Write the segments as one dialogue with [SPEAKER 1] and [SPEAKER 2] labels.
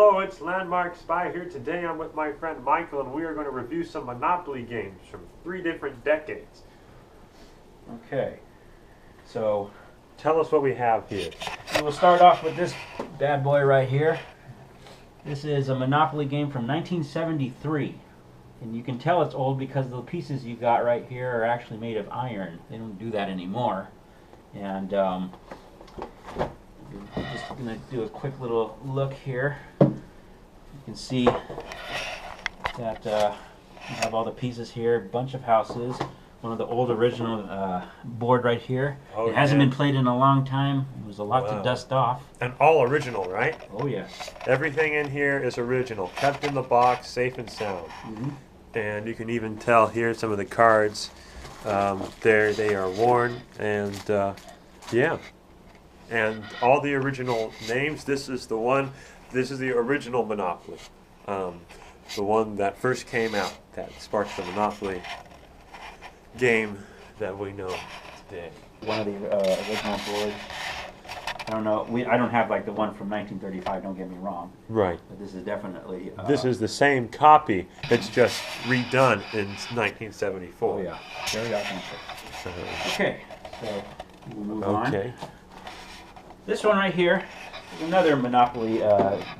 [SPEAKER 1] Hello, it's Landmark Spy here. Today I'm with my friend Michael and we are going to review some Monopoly games from 3 different decades.
[SPEAKER 2] Okay, so
[SPEAKER 1] Tell us what we have here.
[SPEAKER 2] we'll start off with this bad boy right here. This is a Monopoly game from 1973. And you can tell it's old because the pieces you got right here are actually made of iron. They don't do that anymore. And I'm just going to do a quick little look here. You can see that you have all the pieces here, a bunch of houses. One of the old original board right here.
[SPEAKER 1] Oh,
[SPEAKER 2] it hasn't
[SPEAKER 1] yeah.
[SPEAKER 2] been played in a long time. It was a lot to dust off.
[SPEAKER 1] And all original, right?
[SPEAKER 2] Oh yes.
[SPEAKER 1] Everything in here is original, kept in the box, safe and sound. And you can even tell here some of the cards. There they are worn, and yeah. And all the original names. This is the one. This is the original Monopoly, the one that first came out that sparked the Monopoly game that we know today.
[SPEAKER 2] One of the original boards. I don't know. I don't have like the one from 1935. Don't get me wrong.
[SPEAKER 1] Right.
[SPEAKER 2] But this is definitely.
[SPEAKER 1] This is the same copy. It's just redone in 1974.
[SPEAKER 2] Oh yeah, very authentic. Okay, so we'll move on.
[SPEAKER 1] Okay.
[SPEAKER 2] This one right here is another Monopoly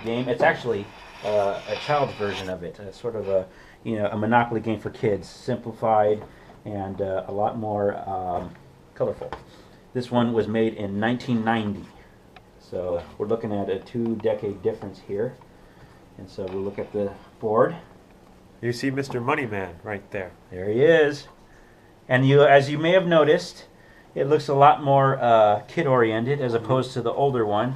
[SPEAKER 2] game. It's actually a child's version of it. It's sort of a a Monopoly game for kids, simplified and a lot more colorful. This one was made in 1990. So we're looking at a 2-decade difference here. And so we'll look at the board.
[SPEAKER 1] You see Mr. Moneyman right there.
[SPEAKER 2] There he is. And as you may have noticed, it looks a lot more kid-oriented as opposed to the older one.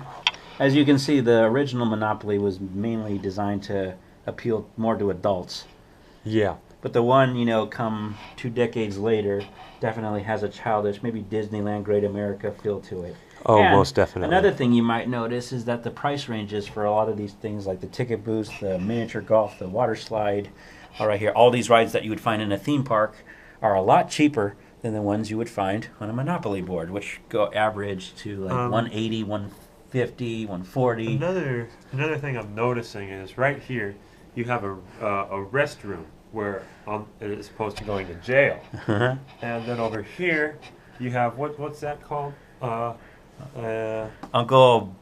[SPEAKER 2] As you can see, the original Monopoly was mainly designed to appeal more to adults.
[SPEAKER 1] Yeah.
[SPEAKER 2] But the one, come 2 decades later, definitely has a childish, maybe Disneyland Great America feel to it.
[SPEAKER 1] Oh,
[SPEAKER 2] And
[SPEAKER 1] most definitely.
[SPEAKER 2] Another thing you might notice is that the price ranges for a lot of these things, like the ticket booth, the miniature golf, the water slide, all right here, all these rides that you would find in a theme park are a lot cheaper than the ones you would find on a Monopoly board, which go average to like 180, 150, 140.
[SPEAKER 1] Another thing I'm noticing is right here you have a restroom where it is supposed to going to jail, and then over here you have what's that called?
[SPEAKER 2] Uncle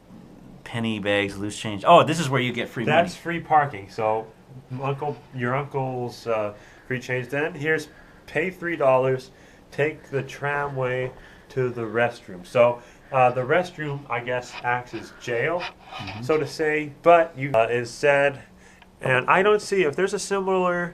[SPEAKER 2] Penny Bags Loose Change. Oh, this is where you get free money.
[SPEAKER 1] That's free parking. So your uncle's free change. Then here's pay $3, take the tramway to the restroom. So the restroom, I guess, acts as jail, so to say. But is said, and I don't see if there's a similar.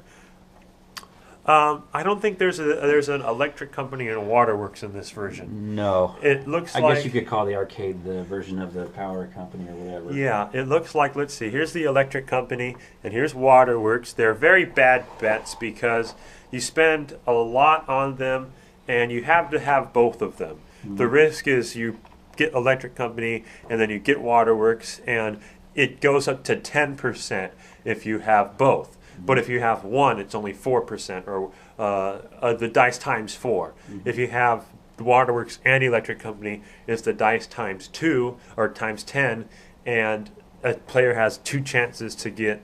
[SPEAKER 1] I don't think there's an electric company and a waterworks in this version.
[SPEAKER 2] No.
[SPEAKER 1] It looks
[SPEAKER 2] I
[SPEAKER 1] like...
[SPEAKER 2] guess you could call the arcade the version of the power company or whatever.
[SPEAKER 1] Yeah, it looks like, let's see, here's the electric company and here's waterworks. They're very bad bets because you spend a lot on them and you have to have both of them. The risk is you get electric company and then you get waterworks, and it goes up to 10% if you have both. But if you have one, it's only 4%, or the dice times 4. If you have the waterworks and electric company, it's the dice times 2 or times 10, and a player has 2 chances to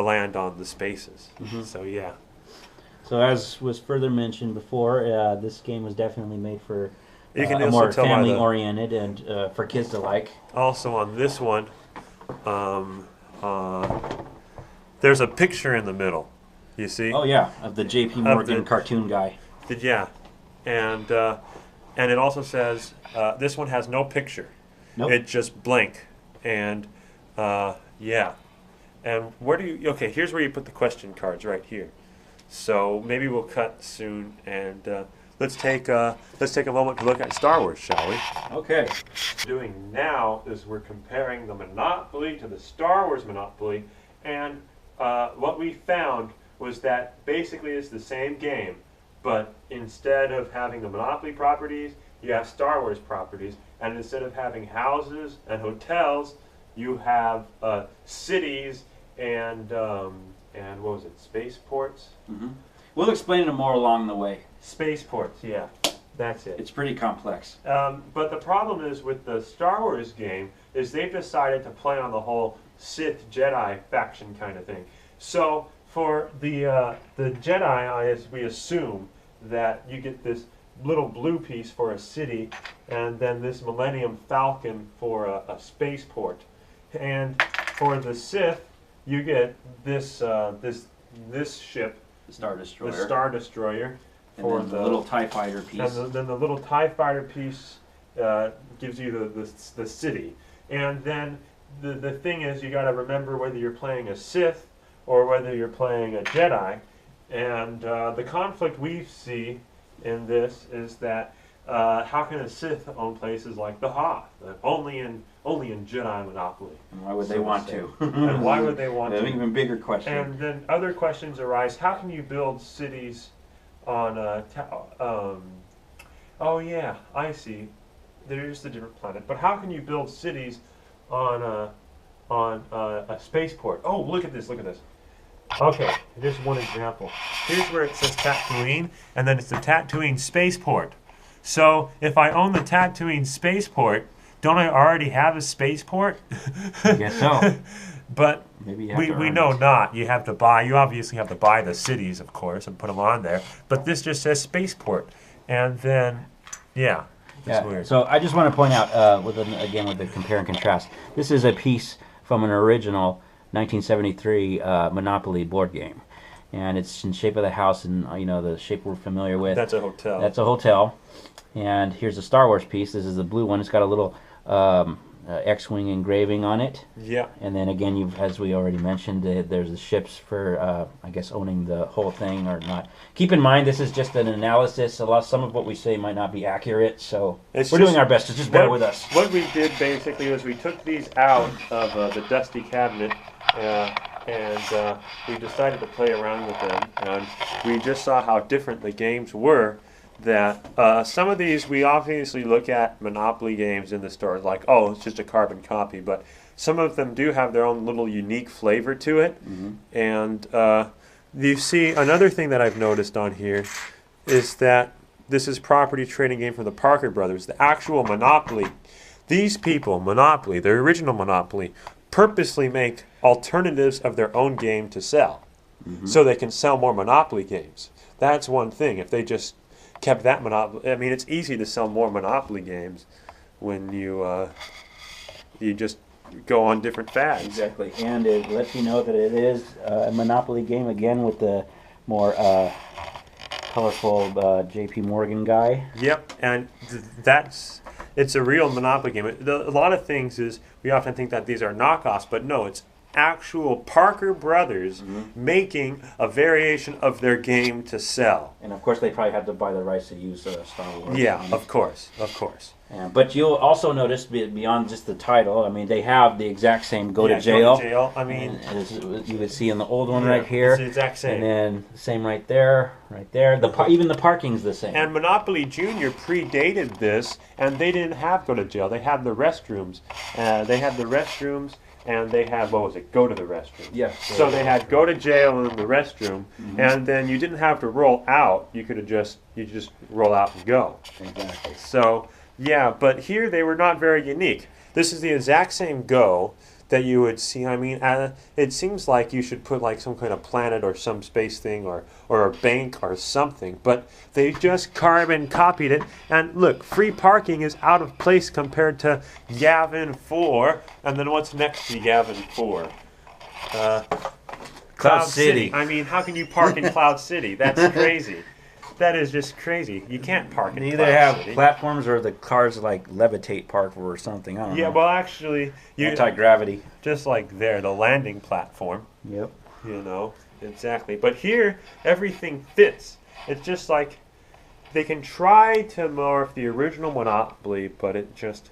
[SPEAKER 1] land on the spaces. So yeah.
[SPEAKER 2] So as was further mentioned before, this game was definitely made for
[SPEAKER 1] a
[SPEAKER 2] more family-oriented and for kids to like.
[SPEAKER 1] Also on this one, there's a picture in the middle, you see?
[SPEAKER 2] Oh yeah, of the J.P. Morgan cartoon guy.
[SPEAKER 1] Yeah, and it also says this one has no picture.
[SPEAKER 2] Nope.
[SPEAKER 1] It's just blank, and yeah. And where do you? Okay, here's where you put the question cards right here. So maybe we'll cut soon, and let's take a moment to look at Star Wars, shall we?
[SPEAKER 2] Okay.
[SPEAKER 1] What we're doing now is we're comparing the Monopoly to the Star Wars Monopoly, and what we found was that basically it's the same game, but instead of having the Monopoly properties, you have Star Wars properties, and instead of having houses and hotels, you have cities and what was it, spaceports?
[SPEAKER 2] We'll explain it more along the way.
[SPEAKER 1] Spaceports, yeah, that's it.
[SPEAKER 2] It's pretty complex.
[SPEAKER 1] But the problem is with the Star Wars game is they've decided to play on the whole Sith Jedi faction kind of thing. So for the Jedi, as we assume that you get this little blue piece for a city, and then this Millennium Falcon for a spaceport. And for the Sith, you get this this ship,
[SPEAKER 2] The Star Destroyer.
[SPEAKER 1] the Star Destroyer,
[SPEAKER 2] and
[SPEAKER 1] for
[SPEAKER 2] then the little TIE fighter piece.
[SPEAKER 1] and then the little TIE fighter piece gives you the city. And then the thing is, you got to remember whether you're playing a Sith or whether you're playing a Jedi. And the conflict we see in this is that how can a Sith own places like the Hoth? Only in Jedi Monopoly.
[SPEAKER 2] And why would
[SPEAKER 1] So
[SPEAKER 2] they
[SPEAKER 1] to
[SPEAKER 2] want
[SPEAKER 1] say.
[SPEAKER 2] to?
[SPEAKER 1] And why would they want
[SPEAKER 2] An
[SPEAKER 1] to?
[SPEAKER 2] even bigger question.
[SPEAKER 1] And then other questions arise. How can you build cities on oh yeah, I see. There's the different planet. But how can you build cities on a spaceport? Oh, look at this. Look at this. Okay, here's one example. Here's where it says Tatooine, and then it's the Tatooine spaceport. So if I own the Tatooine spaceport, don't I already have a spaceport?
[SPEAKER 2] I guess so.
[SPEAKER 1] But
[SPEAKER 2] Maybe you have
[SPEAKER 1] we
[SPEAKER 2] to earn
[SPEAKER 1] know
[SPEAKER 2] it.
[SPEAKER 1] not. You have to buy. You obviously have to buy the cities, of course, and put them on there. But this just says spaceport, and then yeah, it's
[SPEAKER 2] Yeah.
[SPEAKER 1] weird.
[SPEAKER 2] So I just want to point out, with the compare and contrast. This is a piece from an original 1973 Monopoly board game, and it's in shape of the house, and the shape we're familiar with.
[SPEAKER 1] That's a hotel.
[SPEAKER 2] That's a hotel. And here's a Star Wars piece. This is the blue one. It's got a little X-wing engraving on it.
[SPEAKER 1] Yeah.
[SPEAKER 2] And then again, as we already mentioned, there's the ships for, I guess, owning the whole thing or not. Keep in mind, this is just an analysis. Some of what we say might not be accurate, so
[SPEAKER 1] It's
[SPEAKER 2] we're
[SPEAKER 1] just-
[SPEAKER 2] doing our best. Just bear with us.
[SPEAKER 1] What we did basically was we took these out of the dusty cabinet, and we decided to play around with them, and we just saw how different the games were. That some of these we obviously look at Monopoly games in the stores like, oh, it's just a carbon copy, but some of them do have their own little unique flavor to it. And you see another thing that I've noticed on here is that this is property trading game from the Parker Brothers, the actual Monopoly. These people, Monopoly, the original Monopoly, purposely make alternatives of their own game to sell, so they can sell more Monopoly games. That's one thing. If they just kept that Monopoly, I mean, it's easy to sell more Monopoly games when you just go on different fads.
[SPEAKER 2] Exactly. And it lets you know that it is a Monopoly game, again, with the more colorful J.P. Morgan guy.
[SPEAKER 1] Yep, and it's a real Monopoly game. A lot of things is we often think that these are knockoffs, but no, it's actual Parker Brothers making a variation of their game to sell.
[SPEAKER 2] And of course, they probably had to buy the rights to use Star Wars.
[SPEAKER 1] Yeah, of course.
[SPEAKER 2] But you'll also notice, beyond just the title, I mean, they have the exact same go
[SPEAKER 1] Yeah,
[SPEAKER 2] to jail.
[SPEAKER 1] Go to jail. I mean,
[SPEAKER 2] And as you would see in the old one
[SPEAKER 1] yeah,
[SPEAKER 2] right here.
[SPEAKER 1] it's the exact same.
[SPEAKER 2] And then same right there, right there. Even the parking's the same.
[SPEAKER 1] And Monopoly Junior predated this, and they didn't have go to jail. They had the restrooms. And they had, what was it, go to the restroom.
[SPEAKER 2] Yeah.
[SPEAKER 1] So they had go to jail in the restroom, and then you didn't have to roll out. You could have just roll out and go.
[SPEAKER 2] Exactly.
[SPEAKER 1] So yeah, but here they were not very unique. This is the exact same go that you would see. I mean, it seems like you should put like some kind of planet or some space thing or a bank or something, but they just carbon copied it. And look, free parking is out of place compared to Yavin 4. And then what's next to Yavin 4? Cloud
[SPEAKER 2] City.
[SPEAKER 1] I mean, how can you park in Cloud City? That's crazy. That is just crazy. You can't park in
[SPEAKER 2] They either
[SPEAKER 1] Cloud
[SPEAKER 2] have
[SPEAKER 1] City.
[SPEAKER 2] platforms or the cars like levitate park or something. I don't
[SPEAKER 1] Yeah,
[SPEAKER 2] know.
[SPEAKER 1] well, actually,
[SPEAKER 2] Anti-gravity.
[SPEAKER 1] just like there, the landing platform.
[SPEAKER 2] Yep.
[SPEAKER 1] You know, exactly. But here, everything fits. It's just like they can try to morph the original Monopoly, but it just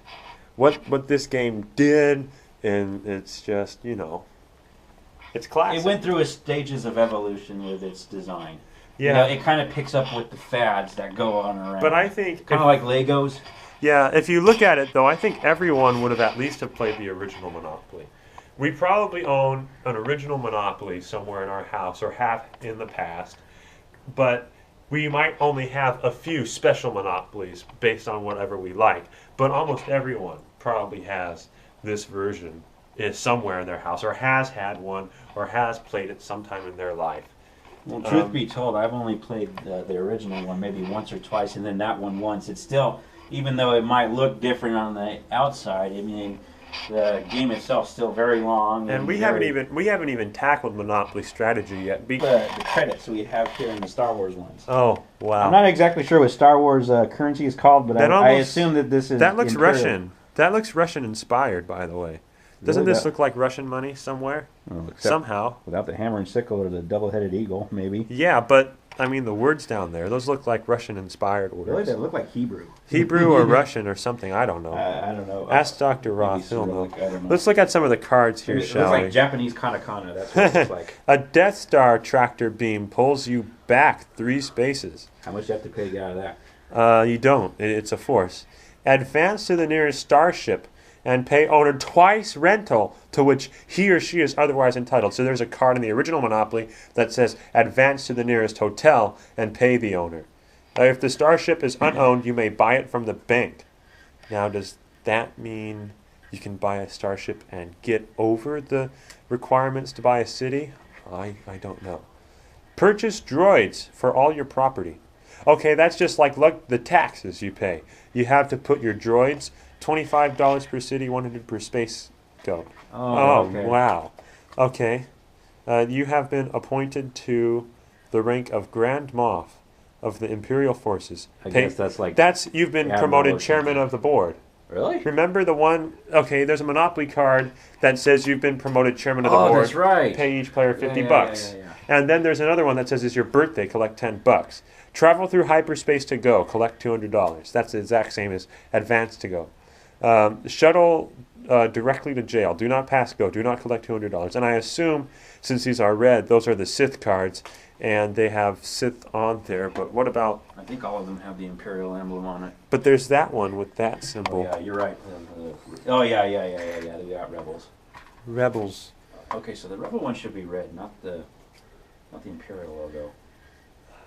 [SPEAKER 1] what this game did, and it's just it's classic.
[SPEAKER 2] It went through its stages of evolution with its design.
[SPEAKER 1] Yeah,
[SPEAKER 2] It kind of picks up with the fads that go on around.
[SPEAKER 1] but I think
[SPEAKER 2] kind of like Legos.
[SPEAKER 1] yeah, if you look at it though, I think everyone would have at least have played the original Monopoly. We probably own an original Monopoly somewhere in our house or have in the past, but we might only have a few special Monopolies based on whatever we like. But almost everyone probably has this version is somewhere in their house, or has had one, or has played it sometime in their life.
[SPEAKER 2] Well, truth be told, I've only played the original one maybe once or twice, and then that one once. It's still, even though it might look different on the outside, I mean, the game itself is still very long.
[SPEAKER 1] And we haven't even tackled Monopoly Strategy yet.
[SPEAKER 2] The credits we have here in the Star Wars ones.
[SPEAKER 1] Oh wow!
[SPEAKER 2] I'm not exactly sure what Star Wars currency is called, but I assume that this is.
[SPEAKER 1] That looks
[SPEAKER 2] Imperial.
[SPEAKER 1] Russian. That looks Russian inspired, by the way. Doesn't this look like Russian money somewhere?
[SPEAKER 2] Well,
[SPEAKER 1] Somehow.
[SPEAKER 2] Without the hammer and sickle or the double-headed eagle, maybe.
[SPEAKER 1] Yeah, but I mean the words down there, those look like Russian-inspired words.
[SPEAKER 2] Really, they look like Hebrew.
[SPEAKER 1] Hebrew or Russian or something, I don't know.
[SPEAKER 2] I don't know.
[SPEAKER 1] Ask Dr. Roth, he'll know.
[SPEAKER 2] I don't know.
[SPEAKER 1] Let's look at some of the cards here,
[SPEAKER 2] It
[SPEAKER 1] shall
[SPEAKER 2] looks
[SPEAKER 1] we?
[SPEAKER 2] like Japanese katakana, that's what it looks like.
[SPEAKER 1] A Death Star tractor beam pulls you back 3 spaces.
[SPEAKER 2] How much do you have to pay to get out of that?
[SPEAKER 1] You don't. It's a force. Advance to the nearest starship and pay owner twice rental to which he or she is otherwise entitled. So there's a card in the original Monopoly that says advance to the nearest hotel and pay the owner. If the starship is unowned, you may buy it from the bank. Now, does that mean you can buy a starship and get over the requirements to buy a city? I don't know. Purchase droids for all your property. Okay, that's just like the taxes you pay. You have to put your droids, $25 per city, $100 per space go.
[SPEAKER 2] Oh, okay.
[SPEAKER 1] Wow. Okay. You have been appointed to the rank of Grand Moff of the Imperial Forces.
[SPEAKER 2] I guess that's like...
[SPEAKER 1] You've been
[SPEAKER 2] Admiral
[SPEAKER 1] promoted
[SPEAKER 2] or
[SPEAKER 1] chairman
[SPEAKER 2] something.
[SPEAKER 1] of the board.
[SPEAKER 2] Really?
[SPEAKER 1] Remember the one... Okay, there's a Monopoly card that says you've been promoted chairman of the board.
[SPEAKER 2] Oh, that's right.
[SPEAKER 1] Pay each player 50
[SPEAKER 2] yeah,
[SPEAKER 1] bucks.
[SPEAKER 2] yeah.
[SPEAKER 1] And then there's another one that says it's your birthday, collect 10 bucks. Travel through hyperspace to go, collect $200. That's the exact same as advance to go. Shuttle directly to jail. Do not pass go. Do not collect $200. And I assume, since these are red, those are the Sith cards, and they have Sith on there. But what about...
[SPEAKER 2] I think all of them have the Imperial emblem on it.
[SPEAKER 1] But there's that one with that
[SPEAKER 2] Oh,
[SPEAKER 1] symbol.
[SPEAKER 2] yeah, you're right. Oh, yeah. They got Rebels.
[SPEAKER 1] Rebels.
[SPEAKER 2] Okay, so the Rebel one should be red, not the Imperial logo.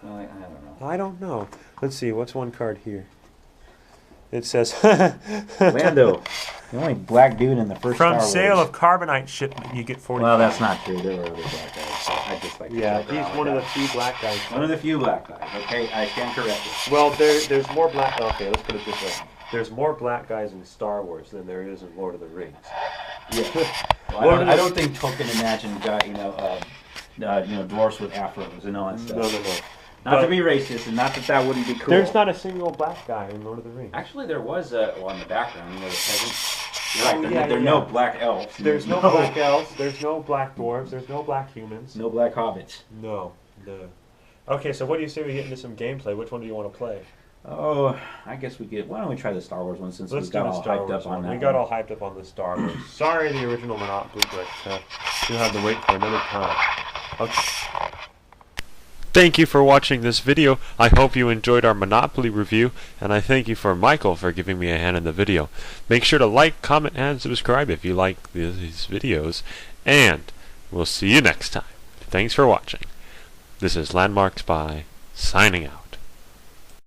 [SPEAKER 2] Well, I don't know.
[SPEAKER 1] I don't know. Let's see. What's one card here? It says...
[SPEAKER 2] Lando, the only black dude in the first
[SPEAKER 1] From
[SPEAKER 2] Star Wars.
[SPEAKER 1] sale of carbonite shipment, you get 40.
[SPEAKER 2] Well, that's not true. There were other black guys. I just like to
[SPEAKER 1] Yeah,
[SPEAKER 2] joke around
[SPEAKER 1] he's
[SPEAKER 2] with
[SPEAKER 1] one of the
[SPEAKER 2] that.
[SPEAKER 1] few black guys.
[SPEAKER 2] One of the few black guys. Okay, I stand corrected.
[SPEAKER 1] Well, there's more black... Okay, let's put it this way. There's more black guys in Star Wars than there is in Lord of the Rings.
[SPEAKER 2] Yeah. Well, I don't think Tolkien imagined, dwarfs with afros and all that stuff.
[SPEAKER 1] No.
[SPEAKER 2] Not to be racist, and not that wouldn't be cool.
[SPEAKER 1] There's not a single black guy in Lord of the Rings.
[SPEAKER 2] Actually, there was in the background, the peasants. You're
[SPEAKER 1] Oh,
[SPEAKER 2] right,
[SPEAKER 1] yeah,
[SPEAKER 2] there are
[SPEAKER 1] yeah.
[SPEAKER 2] no black elves.
[SPEAKER 1] There's no black elves. There's no black dwarves. There's no black humans.
[SPEAKER 2] No black hobbits.
[SPEAKER 1] No. Okay, so what do you say we get into some gameplay? Which one do you want to play?
[SPEAKER 2] Oh, I guess why don't we try the Star Wars one since
[SPEAKER 1] Let's
[SPEAKER 2] we got
[SPEAKER 1] do the
[SPEAKER 2] all
[SPEAKER 1] Star
[SPEAKER 2] hyped
[SPEAKER 1] Wars
[SPEAKER 2] up on
[SPEAKER 1] one.
[SPEAKER 2] that.
[SPEAKER 1] We got all hyped up on the Star Wars. Sorry, the original Monopoly, but you'll have to wait for another time. Okay. Thank you for watching this video. I hope you enjoyed our Monopoly review, and I thank you for Michael for giving me a hand in the video. Make sure to like, comment, and subscribe if you like these videos, and we'll see you next time. Thanks for watching. This is Landmarks by signing out.